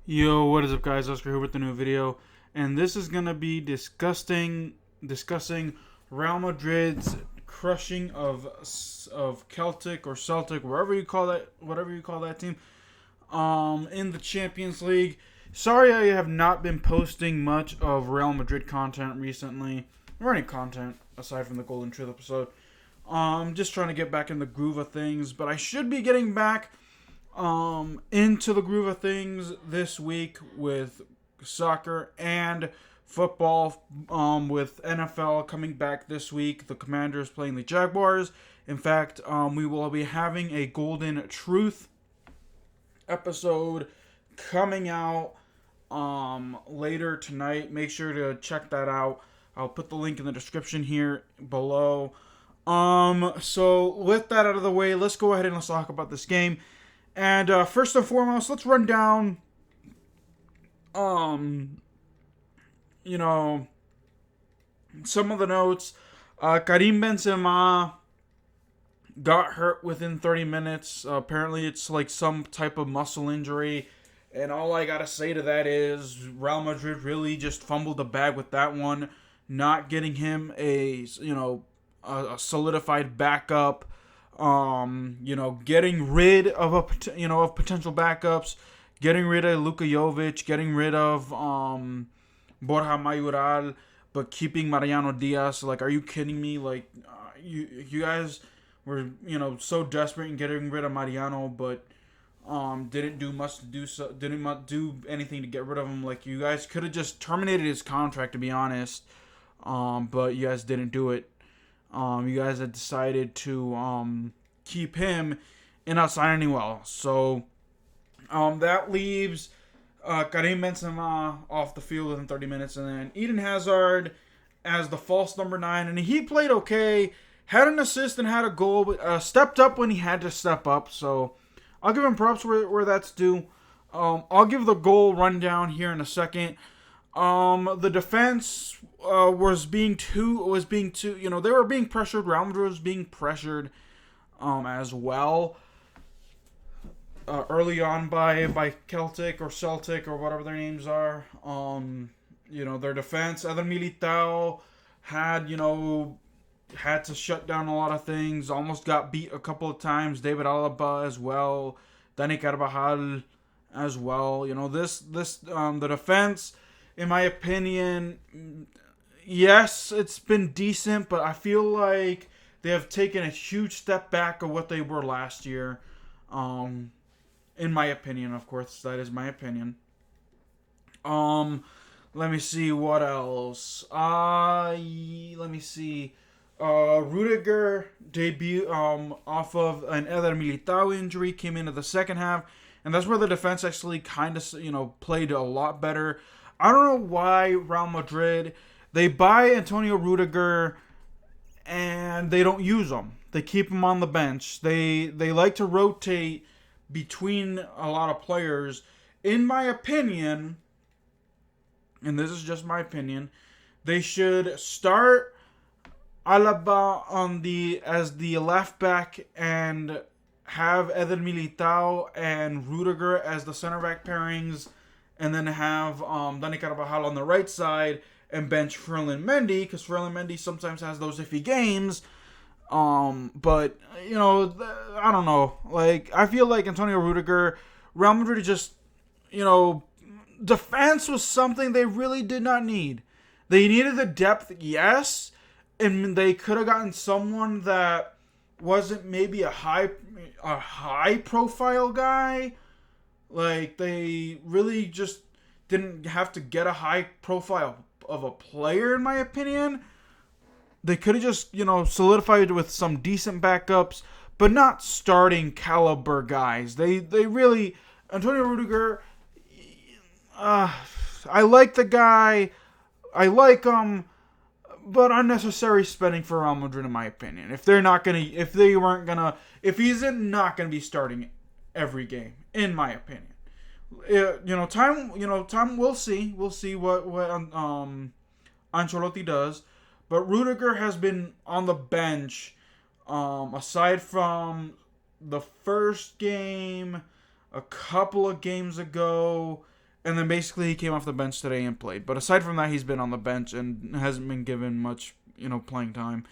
Yo, what is up, guys? Oscar here with the new video, and this is gonna be discussing Real Madrid's crushing of Celtic or Celtic, whatever you call that team, in the Champions League. Sorry, I have not been posting much of Real Madrid content recently, or any content aside from the Golden Truth episode. Just trying to get back in the groove of things, but I should be getting back into the groove of things this week with soccer and football, with NFL coming back this week. The Commanders playing the Jaguars. In fact, we will be having a Golden Truth episode coming out later tonight. Make sure to check that out. I'll put the link in the description here below. So with that out of the way, let's go ahead and let's talk about this game. And first and foremost, let's run down, some of the notes. Karim Benzema got hurt within 30 minutes. Apparently, it's like some type of muscle injury. And all I gotta say to that is Real Madrid really just fumbled the bag with that one, not getting him a solidified backup. Getting rid of of potential backups, getting rid of Luka Jovic, getting rid of Borja Mayoral, but keeping Mariano Diaz. Like, are you kidding me? Like, you guys were so desperate in getting rid of Mariano, but didn't do much to do so. Didn't do anything to get rid of him. Like, you guys could have just terminated his contract, to be honest. But you guys didn't do it. You guys had decided to keep him and not sign anyone else. So that leaves Karim Benzema off the field within 30 minutes, and then Eden Hazard as the false number 9, and he played okay. Had an assist and had a goal, but stepped up when he had to step up. So I'll give him props where that's due. I'll give the goal rundown here in a second. The defense was being too, they were being pressured. Real Madrid was being pressured as well early on by Celtic or whatever their names are. Their defense. Other Militao had to shut down a lot of things. Almost got beat a couple of times. David Alaba as well. Dani Carvajal as well. The defense, in my opinion, yes, it's been decent, but I feel like they have taken a huge step back of what they were last year. In my opinion, of course, that is my opinion. Let me see what else. Let me see. Rudiger debut off of an Eder Militao injury, came into the second half, and that's where the defense actually kind of played a lot better. I don't know why Real Madrid, they buy Antonio Rudiger and they don't use him. They keep him on the bench. They like to rotate between a lot of players. In my opinion, and this is just my opinion, they should start Alaba as the left back and have Eder Militao and Rudiger as the center back pairings, and then have Dani Carvajal on the right side and bench Ferland Mendy, because Ferland Mendy sometimes has those iffy games. But I don't know. Like, I feel like Antonio Rudiger, Real Madrid just, defense was something they really did not need. They needed the depth, yes, and they could have gotten someone that wasn't maybe a high profile guy. Like, they really just didn't have to get a high profile of a player, in my opinion. They could have just, solidified with some decent backups, but not starting caliber guys. They really, Antonio Rudiger, I like the guy. I like him, but unnecessary spending for Real Madrid, in my opinion. If he's not gonna be starting every game, in my opinion. Time. We'll see. We'll see what Ancelotti does. But Rudiger has been on the bench, aside from the first game, a couple of games ago, And then basically he came off the bench today and played. But aside from that, he's been on the bench and hasn't been given much, playing time.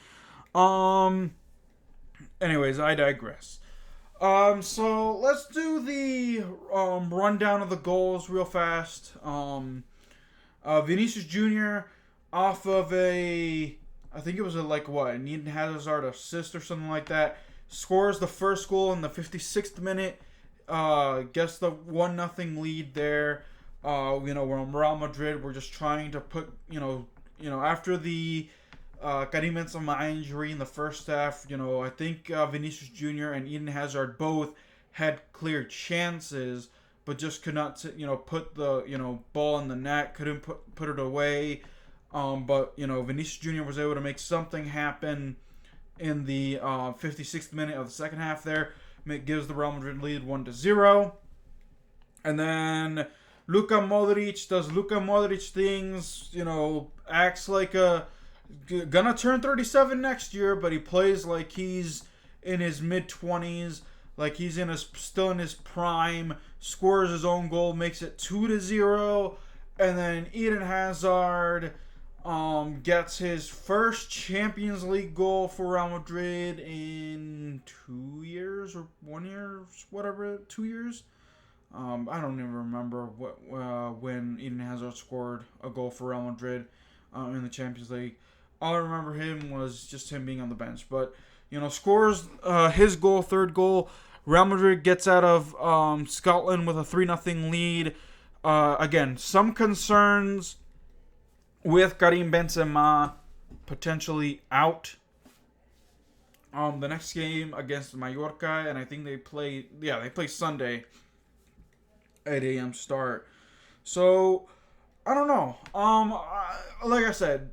Anyways, I digress. So let's do the rundown of the goals real fast. Vinicius Jr. off of I think it was an Eden Hazard assist or something like that, scores the first goal in the 56th minute. Gets the 1-0 lead there. We're on Real Madrid. We're just trying to put, after the Karim Benzema injury in the first half, I think Vinicius Jr. and Eden Hazard both had clear chances, but just could not, put the, ball in the net, couldn't put it away. But Vinicius Jr. was able to make something happen in the 56th minute of the second half there. It gives the Real Madrid lead 1-0. And then Luka Modric does Luka Modric things, acts like gonna turn 37 next year, but he plays like he's in his mid-20s, like he's still in his prime, scores his own goal, makes it 2-0, and then Eden Hazard gets his first Champions League goal for Real Madrid in 2 years or 1 year, whatever, 2 years. I don't even remember when Eden Hazard scored a goal for Real Madrid in the Champions League. All I remember him was just him being on the bench. But, scores his goal, third goal. Real Madrid gets out of Scotland with a 3-0 lead. Again, some concerns with Karim Benzema potentially out. The next game against Mallorca, and I think they play Sunday at 8 a.m. start. So, I don't know. Like I said,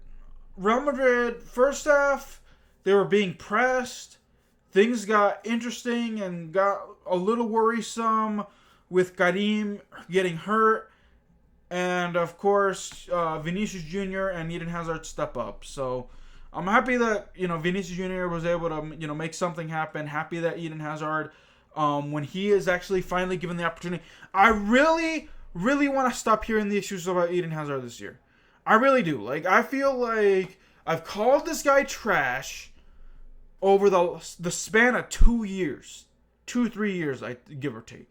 Real Madrid, first half, they were being pressed. Things got interesting and got a little worrisome with Karim getting hurt. And, of course, Vinicius Jr. and Eden Hazard step up. So, I'm happy that, Vinicius Jr. was able to, make something happen. Happy that Eden Hazard, when he is actually finally given the opportunity. I really, really want to stop hearing the issues about Eden Hazard this year. I really do. I feel like I've called this guy trash over the span of 2 years. 2-3 years, give or take.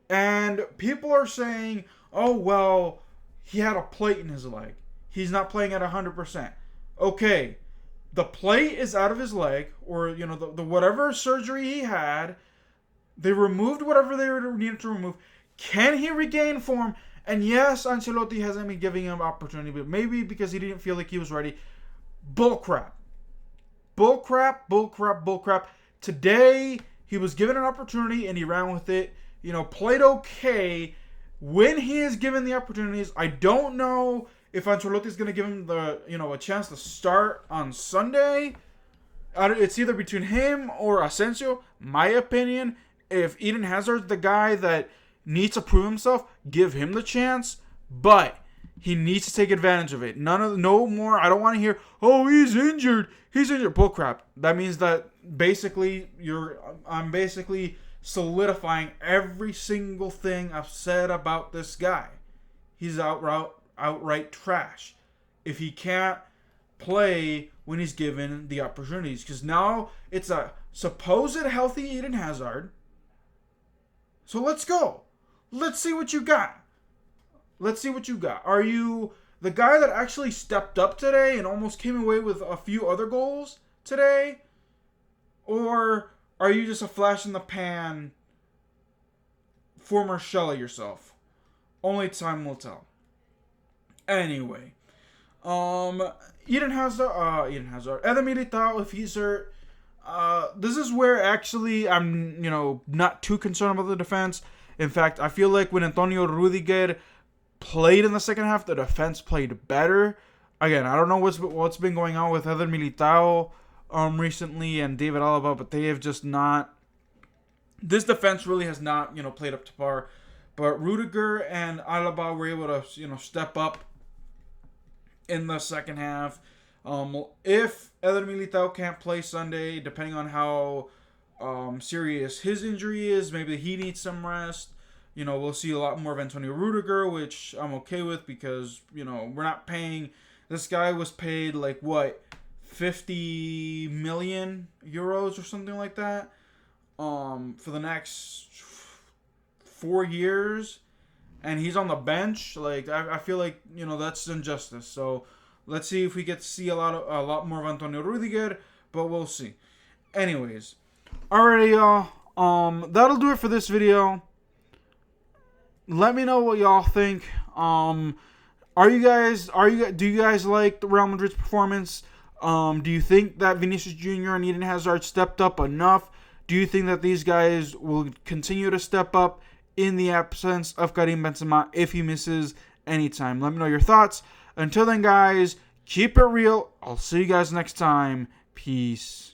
And people are saying, oh, well, he had a plate in his leg. He's not playing at 100%. Okay, the plate is out of his leg, or, the whatever surgery he had, they removed whatever they needed to remove. Can he regain form? And yes, Ancelotti hasn't been giving him opportunity, but maybe because he didn't feel like he was ready. Bullcrap. Bullcrap. Today, he was given an opportunity and he ran with it. Played okay when he is given the opportunities. I don't know if Ancelotti is going to give him a chance to start on Sunday. It's either between him or Asensio. My opinion, if Eden Hazard's the guy that needs to prove himself, give him the chance, but he needs to take advantage of it. No more. I don't want to hear, oh, he's injured. Bullcrap. That means that basically I'm basically solidifying every single thing I've said about this guy. He's outright trash if he can't play when he's given the opportunities. Because now it's a supposed healthy Eden Hazard. So let's go. Let's see what you got. Are you the guy that actually stepped up today and almost came away with a few other goals today? Or are you just a flash in the pan former shell of yourself? Only time will tell. Anyway, Eden Hazard, Eder Militao, if he's hurt, this is where actually I'm, not too concerned about the defense. In fact, I feel like when Antonio Rudiger played in the second half, the defense played better. Again, I don't know what's been going on with Eder Militao recently and David Alaba, but they have just not. This defense really has not, played up to par. But Rudiger and Alaba were able to, step up in the second half. If Eder Militao can't play Sunday, depending on how serious his injury is. Maybe he needs some rest. We'll see a lot more of Antonio Rudiger, which I'm okay with because, we're not paying. This guy was paid like what, 50 million euros or something like that, for the next 4 years, and he's on the bench. Like I feel like that's injustice. So let's see if we get to see a lot more of Antonio Rudiger, but we'll see. Anyways, alrighty, y'all. That'll do it for this video. Let me know what y'all think. Do you guys like the Real Madrid's performance? Do you think that Vinicius Jr. and Eden Hazard stepped up enough? Do you think that these guys will continue to step up in the absence of Karim Benzema if he misses any time? Let me know your thoughts. Until then, guys, keep it real. I'll see you guys next time. Peace.